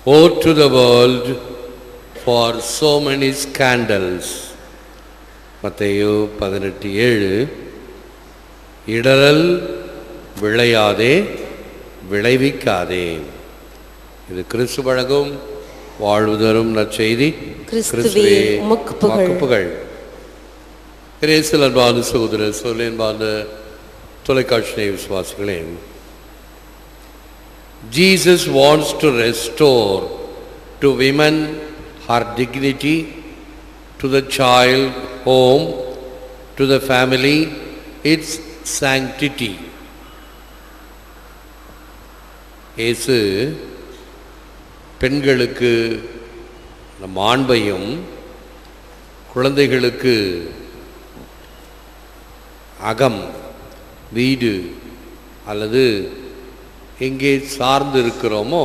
Woe to the world for so many scandals. மத்தேயு 18:7. இடறல் விளையாதே விளைவிக்காதே. இது கிறிஸ்து வழங்கும் வாழ்வு தரும் நற்செய்தி. கிறிஸ்துவே உமக்கு புகழ். இயேசுவில் அன்பார்ந்த சகோதர சகோதரிகளே, அன்பார்ந்த தொலைக்காட்சி விசுவாசிகளே, Jesus wants to restore to women her dignity, to the child home, to the family its sanctity. இயேசு பெண்களுக்கு மாண்பையும் குழந்தைகளுக்கு அகம், வீடு அல்லது எங்கே சார்ந்து இருக்கிறோமோ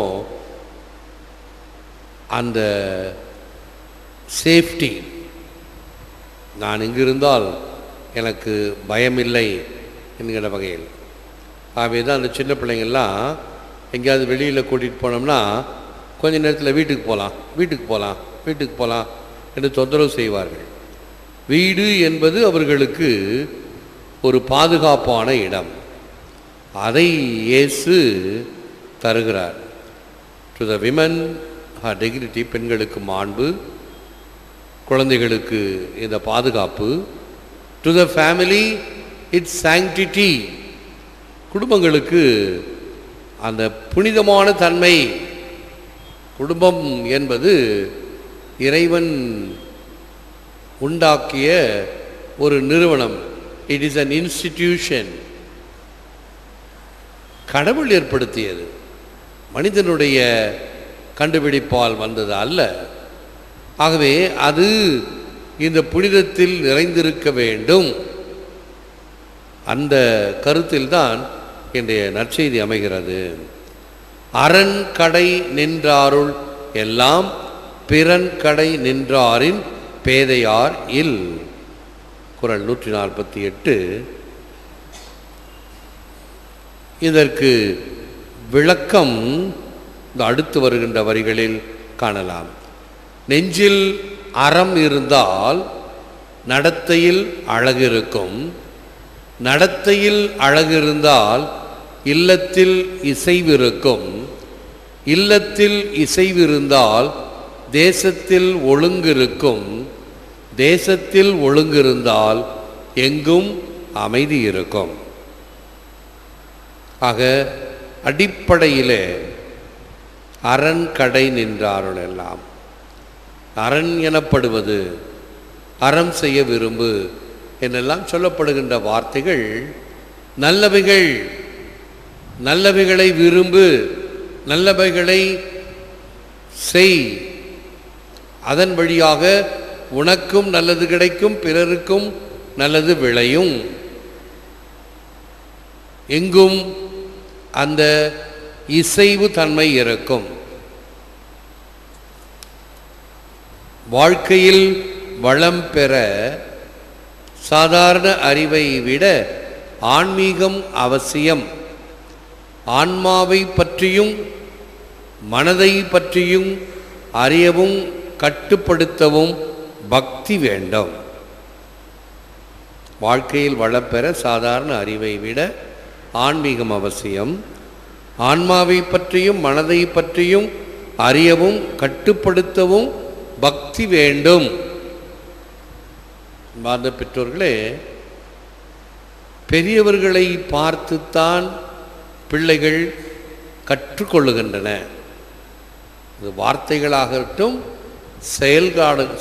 அந்த சேஃப்டி, நான் இங்கு இருந்தால் எனக்கு பயமில்லை என்கிற வகையில். ஆகவே தான் அந்த சின்ன பிள்ளைங்கள்லாம் எங்கேயாவது வெளியில் கூட்டிகிட்டு போனோம்னா கொஞ்ச நேரத்தில் வீட்டுக்கு போகலாம் என்று தொந்தரவு செய்வார்கள். வீடு என்பது அவர்களுக்கு ஒரு பாதுகாப்பான இடம். அதை இயேசு தருகிறார். To the women her dignity, பெண்களுக்கு மாண்பு, குழந்தைகளுக்கு இந்த பாதுகாப்பு. To the family it's sanctity, குடும்பங்களுக்கு அந்த புனிதமான தன்மை. குடும்பம் என்பது இறைவன் உண்டாக்கிய ஒரு நிறுவனம். It is an institution. கடவுள் ஏற்படுத்தியது, மனிதனுடைய கண்டுபிடிப்பால் வந்தது அல்ல. ஆகவே அது இந்த புனிதத்தில் நிறைந்திருக்க வேண்டும். அந்த கருத்தில்தான் இன்றைய நற்செய்தி அமைகிறது. அரண் கடை நின்றாருள் எல்லாம் பிறன் கடை நின்றாரின் பேதையார் இல். குறள் 148. இதற்கு விளக்கம் அடுத்து வருகின்ற வரிகளில் காணலாம். நெஞ்சில் அறம் இருந்தால் நடத்தையில் அழகு இருக்கும். நடத்தையில் அழகு இருந்தால் இல்லத்தில் இசைவிருக்கும். இல்லத்தில் இசைவிருந்தால் தேசத்தில் ஒழுங்கிருக்கும். தேசத்தில் ஒழுங்கிருந்தால் எங்கும் அமைதி இருக்கும். ஆக அடிப்படையிலே அரண் கடை நின்றார்கள் எல்லாம். அரண் எனப்படுவது அறம் செய்ய விரும்பு என்றெல்லாம் சொல்லப்படுகின்ற வார்த்தைகள் நல்லவைகள். நல்லவைகளை விரும்பு, நல்லவைகளை செய். அதன் வழியாக உனக்கும் நல்லது கிடைக்கும், பிறருக்கும் நல்லது விளையும். எங்கும் அந்த இசைவு தன்மை இருக்கும். வாழ்க்கையில் வளம் பெற சாதாரண அறிவை விட ஆன்மீகம் அவசியம். ஆன்மாவை பற்றியும் மனதை பற்றியும் அறியவும் கட்டுப்படுத்தவும் பக்தி வேண்டும். வாழ்க்கையில் வளம் பெற சாதாரண அறிவை விட ஆன்மீகம் அவசியம். ஆன்மாவை பற்றியும் மனதை பற்றியும் அறியவும் கட்டுப்படுத்தவும் பக்தி வேண்டும். வாழ்ந்த பெற்றோர்களே, பெரியவர்களை பார்த்துத்தான் பிள்ளைகள் கற்றுக்கொள்ளுகின்றன. இது வார்த்தைகளாகட்டும்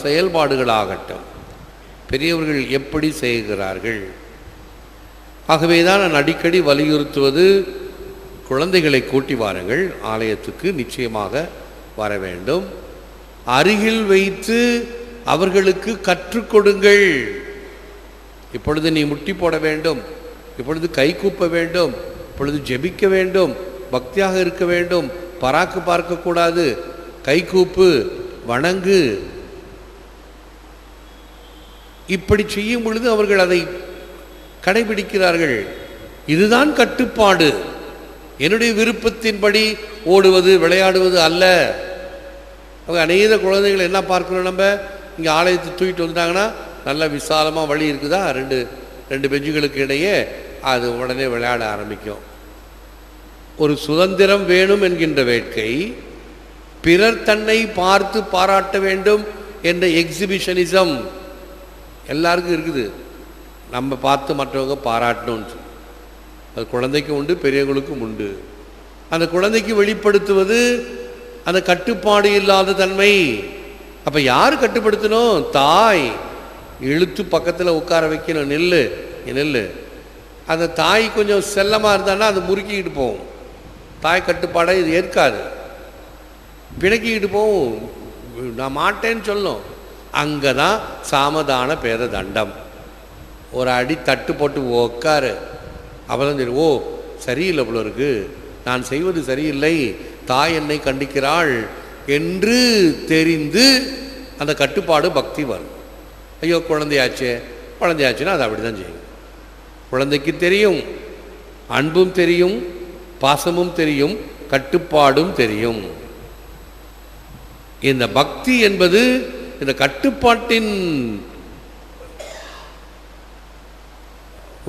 செயல்பாடுகளாகட்டும், பெரியவர்கள் எப்படி செய்கிறார்கள். ஆகவே தான் நான் அடிக்கடி வலியுறுத்துவது, குழந்தைகளை கூட்டி வாருங்கள், ஆலயத்துக்கு நிச்சயமாக வர வேண்டும். அருகில் வைத்து அவர்களுக்கு கற்றுக் கொடுங்கள். இப்பொழுது நீ முட்டி போட வேண்டும், இப்பொழுது கை கூப்ப வேண்டும், இப்பொழுது ஜெபிக்க வேண்டும், பக்தியாக இருக்க வேண்டும், பராக்கு பார்க்கக்கூடாது, கை கூப்பு, வணங்கு. இப்படி செய்யும் பொழுது அவர்கள் அதை கடைபிடிக்கிறார்கள். இதுதான் கட்டுப்பாடு. என்னுடைய விருப்பத்தின்படி ஓடுவது விளையாடுவது அல்ல. அவங்க அநேக குழந்தைகள் என்ன பார்க்கணும், நம்ம இங்கே ஆலயத்தை தூக்கிட்டு வந்துட்டாங்கன்னா நல்லா விசாலமாக வழி இருக்குதா, ரெண்டு பெஞ்சுகளுக்கு இடையே அது உடனே விளையாட ஆரம்பிக்கும். ஒரு சுதந்திரம் வேணும் என்கின்ற வேட்கை, பிறர் தன்னை பார்த்து பாராட்ட வேண்டும் என்ற எக்ஸிபிஷனிசம் எல்லாருக்கும் இருக்குது. நம்ம பார்த்து மற்றவங்க பாராட்டணும்னு அது குழந்தைக்கும் உண்டு, பெரியவங்களுக்கும் உண்டு. அந்த குழந்தைக்கு வெளிப்படுத்துவது அந்த கட்டுப்பாடு இல்லாத தன்மை. அப்போ யார் கட்டுப்படுத்தணும்? தாய் இழுத்து பக்கத்தில் உட்கார வைக்கணும். நெல்லு அந்த தாய் கொஞ்சம் செல்லமாக இருந்தான்னா அது முறுக்கிக்கிட்டு போகும். தாய் கட்டுப்பாடை இது ஏற்காது, பிணக்கிக்கிட்டு போகும். நான் மாட்டேன்னு சொல்லும். அங்கே தான் சாமதான பேத தண்டம். ஒரு அடி தட்டு போட்டு உட்காரு, அப்பதான் சரி, ஓ சரியில்லை போல இருக்கு, நான் செய்வது சரியில்லை, தாய் என்னை கண்டிக்கிறாள் என்று தெரிந்து அந்த கட்டுப்பாடு பக்தி வரும். ஐயோ குழந்தையாச்சுன்னா அது அப்படி தான் செய்யும். குழந்தைக்கு தெரியும், அன்பும் தெரியும், பாசமும் தெரியும், கட்டுப்பாடும் தெரியும். இந்த பக்தி என்பது இந்த கட்டுப்பாட்டின்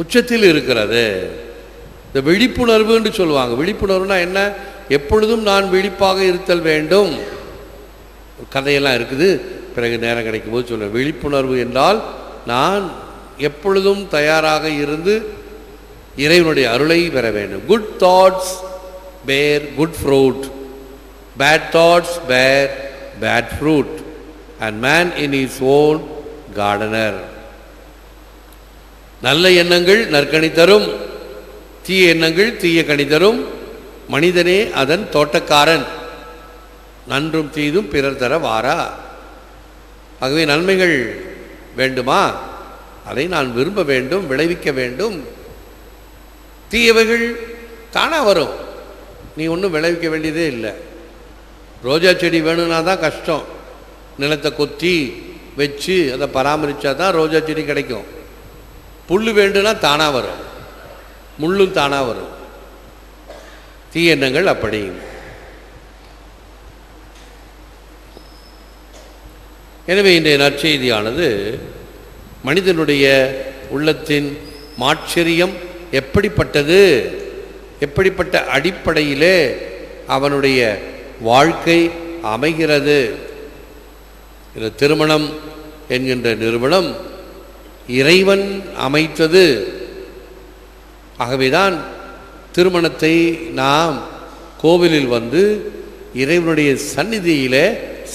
உச்சத்தில் இருக்கிறது. இந்த விழிப்புணர்வு என்று சொல்லுவாங்க. விழிப்புணர்வுனா என்ன? எப்பொழுதும் நான் விழிப்பாக இருத்தல் வேண்டும். கதையெல்லாம் இருக்குது, பிறகு நேரம் கிடைக்கும் போது சொல்லுவேன். விழிப்புணர்வு என்றால் நான் எப்பொழுதும் தயாராக இருந்து இறைவனுடைய அருளை பெற வேண்டும். Good thoughts bear good fruit, bad thoughts bear bad fruit, and man in is own gardener. நல்ல எண்ணங்கள் நற்கனி தரும், தீய எண்ணங்கள் தீய கனி தரும். மனிதனே அதன் தோட்டக்காரன், நன்றும் தீதும் பிறர் தர வாரா. ஆகவே நன்மைகள் வேண்டுமா? அதை நான் விரும்ப வேண்டும், விளைவிக்க வேண்டும். தீயவைகள் தானாக வரும், நீ ஒன்றும் விளைவிக்க வேண்டியதே இல்லை. ரோஜா செடி வேணும்னா தான் கஷ்டம். நிலத்தை கொத்தி வச்சு அதை பராமரித்தா தான் ரோஜா செடி கிடைக்கும். புல் வேண்டும்னா தானாக வரும், முள்ளும் தானாக வரும். தீய எண்ணங்கள் அப்படி. எனவே இன்றைய நற்செய்தியானது மனிதனுடைய உள்ளத்தின் மாச்சரியம் எப்படிப்பட்டது, எப்படிப்பட்ட அடிப்படையிலே அவனுடைய வாழ்க்கை அமைகிறது. இந்த திருமணம் என்கின்ற நிறுவனம் இறைவன் அமைத்தது. ஆகவேதான் திருமணத்தை நாம் கோவிலில் வந்து இறைவனுடைய சந்நிதியிலே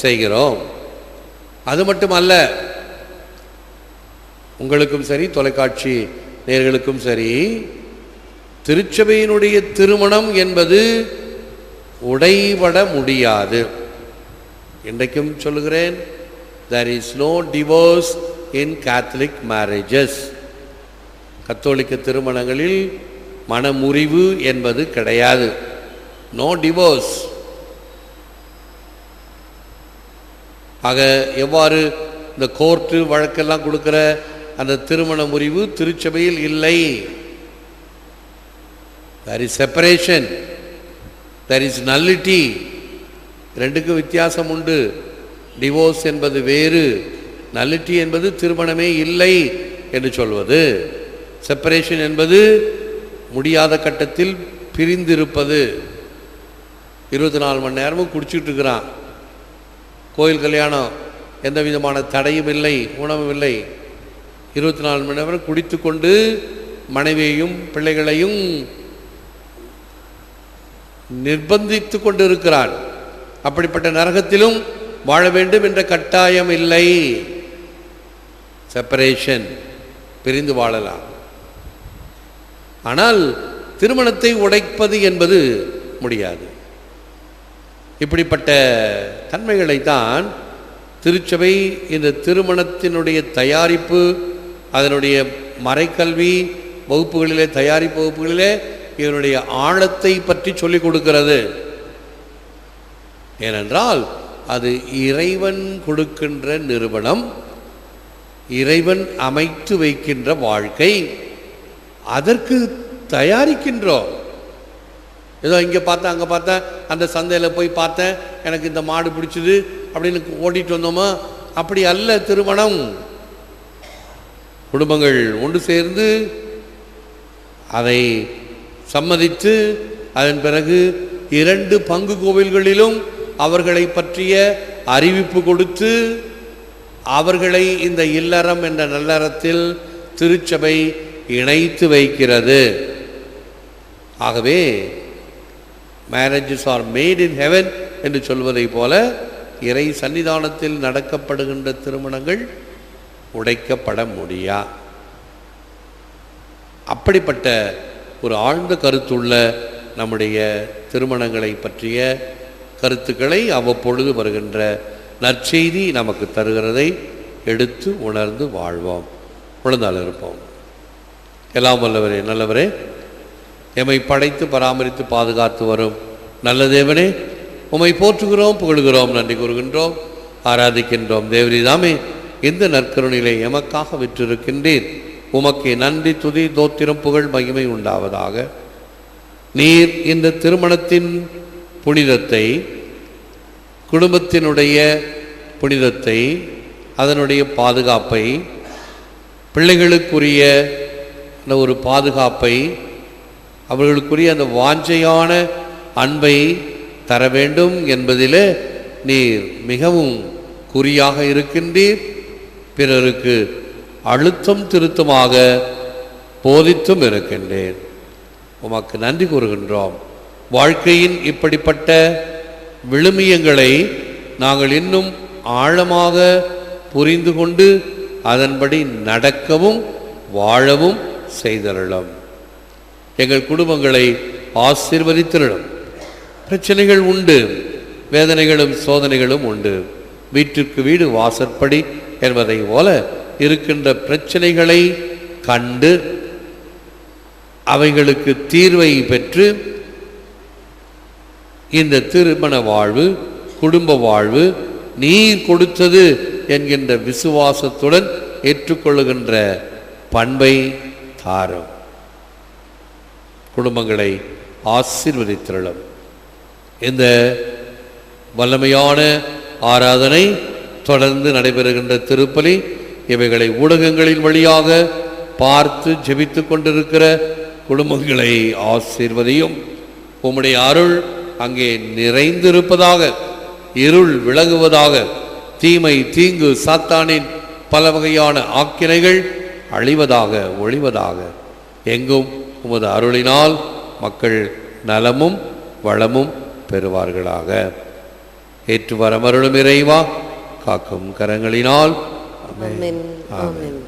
செய்கிறோம். அது மட்டுமல்ல, உங்களுக்கும் சரி, தொலைக்காட்சி நேயர்களுக்கும் சரி, திருச்சபையினுடைய திருமணம் என்பது உடைபட முடியாது. இன்றைக்கும் சொல்லுகிறேன், there is no divorce in Catholic marriages. கத்தோலிக்க திருமணங்களில் மனமுறிவு என்பது கிடையாது. No divorce. ஆக எவ்வாறு இந்த கோர்ட்டு வழக்கெல்லாம் கொடுக்கிற அந்த திருமண முறிவு திருச்சபையில் இல்லை. there is separation, there is nullity. ரெண்டுக்கும் வித்தியாசம் உண்டு. டிவோர்ஸ் என்பது வேறு, நல்லிட்டி என்பது திருமணமே இல்லை என்று சொல்வது. செப்பரேஷன் என்பது முடியாத கட்டத்தில் பிரிந்திருப்பது. 24 மணி நேரமும் குடிச்சிட்டு இருக்கிறான். கோயில் கல்யாணம், எந்த விதமான தடையும் இல்லை, உணவும் இல்லை. 24 மணி நேரம் குடித்து கொண்டு மனைவியையும் பிள்ளைகளையும் நிர்பந்தித்து கொண்டு இருக்கிறான். அப்படிப்பட்ட நரகத்திலும் வாழ வேண்டும் என்ற கட்டாயம் இல்லை. செப்பரேஷன், பிரிந்து வாழலாம். ஆனால் திருமணத்தை உடைப்பது என்பது முடியாது. இப்படிப்பட்ட தன்மைகளைத்தான் திருச்சபை இந்த திருமணத்தினுடைய தயாரிப்பு, அதனுடைய மறைக்கல்வி வகுப்புகளிலே, தயாரிப்பு வகுப்புகளிலே இதனுடைய ஆழத்தை பற்றி சொல்லிக் கொடுக்கிறது. ஏனென்றால் அது இறைவன் கொடுக்கின்ற நிறுவனம், இறைவன் அமைத்து வைக்கின்ற வாழ்க்கை. அதற்கு தயாரிக்கின்றோம். ஏதோ இங்கே பார்த்தேன், அங்கே பார்த்தேன், அந்த சந்தையில் போய் பார்த்தேன், எனக்கு இந்த மாடு பிடிச்சிது, அப்படின்னு ஓடிட்டு வந்தோமா? அப்படி அல்ல திருமணம். குடும்பங்கள் ஒன்று சேர்ந்து அதை சம்மதித்து அதன் பிறகு 2 பங்கு கோவில்களிலும் அவர்களை பற்றிய அறிவிப்பு கொடுத்து அவர்களை இந்த இல்லறம் என்ற நல்லறத்தில் திருச்சபை இணைத்து வைக்கிறது. ஆகவே marriages R made in heaven என்று சொல்வதை போல இறை சன்னிதானத்தில் நடக்கப்படுகின்ற திருமணங்கள் உடைக்கப்பட முடியா. அப்படிப்பட்ட ஒரு ஆழ்ந்த கருத்துள்ள நம்முடைய திருமணங்களை பற்றிய கருத்துக்களை அவ்வப்பொழுது வருகின்ற நற்செய்தி நமக்கு தருகிறதை எடுத்து உணர்ந்து வாழ்வோம், உணர்ந்தால் இருப்போம். எல்லாம் வல்லவரே, நல்லவரே, எம்மை படைத்து பராமரித்து பாதுகாத்து வரும் நல்ல தேவனே, உம்மை போற்றுகிறோம், புகழுகிறோம், நன்றி கூறுகின்றோம், ஆராதிக்கின்றோம். தேவரீதாமே இந்த நற்கருணையிலே எமக்காக விற்றிருக்கின்றீர். உமக்கே நன்றி, துதி, தோத்திரம், புகழ், மகிமை உண்டாவதாக. நீர் இந்த திருமணத்தின் புனிதத்தை, குடும்பத்தினுடைய புனிதத்தை, அதனுடைய பாதுகாப்பை, பிள்ளைகளுக்குரிய ஒரு பாதுகாப்பை, அவர்களுக்குரிய அந்த வாஞ்சையான அன்பை தர வேண்டும் என்பதிலே நீர் மிகவும் குறியாக இருக்கின்றீர். பிறருக்கு அழுத்தம் திருத்தமாக போதித்தும் இருக்கின்றேன். உமக்கு நன்றி கூறுகின்றோம். வாழ்க்கையின் இப்படிப்பட்ட விழுமியங்களை நாங்கள் இன்னும் ஆழமாக புரிந்து கொண்டு அதன்படி நடக்கவும் வாழவும் செய்தருளும். எங்கள் குடும்பங்களை ஆசீர்வதித்திருளும். பிரச்சனைகள் உண்டு, வேதனைகளும் சோதனைகளும் உண்டு. வீட்டிற்கு வீடு வாசற்படி என்பதை போல இருக்கின்ற பிரச்சனைகளை கண்டு அவைகளுக்கு தீர்வை பெற்று இந்த திருமண வாழ்வு, குடும்ப வாழ்வு நீர் கொடுத்தது என்கின்ற விசுவாசத்துடன் ஏற்றுக்கொள்ளுகின்ற பண்பை தாரும். குடும்பங்களை ஆசீர்வதித்திருளும். இந்த வல்லமையான ஆராதனை தொடர்ந்து நடைபெறுகின்ற திருப்பலி இவைகளை ஊடகங்களின் வழியாக பார்த்து ஜெபித்து கொண்டிருக்கிற குடும்பங்களை ஆசீர்வதியும். உம்முடைய அருள் அங்கே நிறைந்திருப்பதாக, இருள் விலகுவதாக, தீமை, தீங்கு, சாத்தானின் பல வகையான ஆக்கினைகள் அழிவதாக, ஒழிவதாக. எங்கும் உமது அருளினால் மக்கள் நலமும் வளமும் பெறுவார்களாக. ஏற்று வரமருளும் இறைவா, காக்கும் கரங்களினால். ஆமென். ஆமென்.